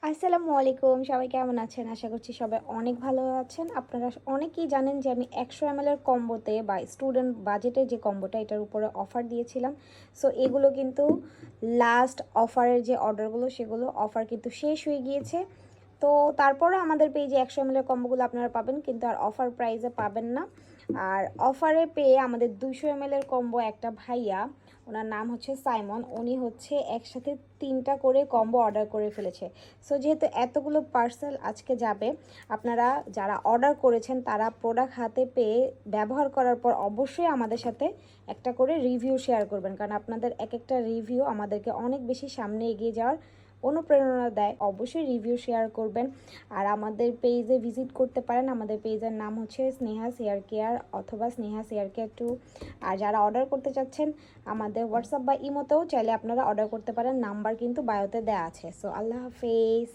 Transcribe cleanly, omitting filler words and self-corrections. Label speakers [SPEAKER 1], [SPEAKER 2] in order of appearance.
[SPEAKER 1] আসসালামু আলাইকুম, সবাই কেমন আছেন? আশা করছি সবাই অনেক ভালো আছেন। আপনারা অনেকেই জানেন যে আমি 100 ml এর কম্বোতে বা স্টুডেন্ট বাজেটের যে কম্বোটা এটার উপরে অফার দিয়েছিলাম। সো এগুলো কিন্তু লাস্ট অফারের যে অর্ডারগুলো সেগুলো অফার কিন্তু শেষ হয়ে গিয়েছে। তো তারপরও আমাদের পেজে 100 ml এর কম্বোগুলো আপনারা পাবেন, কিন্তু আর অফার প্রাইসে পাবেন না। আর অফারে পেয়ে আমাদের 200 ml এর কম্বো একটা ভাইয়া, ওনার নাম হচ্ছে সাইমন, উনি হচ্ছে একসাথে 3টা করে কম্বো অর্ডার করে ফেলেছে। সো যেহেতু এতগুলো পার্সেল আজকে যাবে, আপনারা যারা অর্ডার করেছেন তারা প্রোডাক্ট হাতে পেয়ে ব্যবহার করার পর অবশ্যই আমাদের সাথে একটা করে রিভিউ শেয়ার করবেন, কারণ আপনাদের এক একটা রিভিউ আমাদেরকে অনেক বেশি সামনে এগিয়ে যাওয়ার অনুপ্রেরণা দেয়। অবশ্যই রিভিউ শেয়ার করবেন। আর আমাদের পেজে ভিজিট করতে পারেন, আমাদের পেজের নাম হচ্ছে স্নেহা হেয়ার কেয়ার অথবা স্নেহা হেয়ার কেয়ার 2। আর যারা অর্ডার করতে চাচ্ছেন আমাদের হোয়াটসঅ্যাপ বা ইমোতেও চাইলে আপনারা অর্ডার করতে পারেন, নাম্বার কিন্তু বায়োতে দেওয়া আছে। সো আল্লাহ হাফেজ।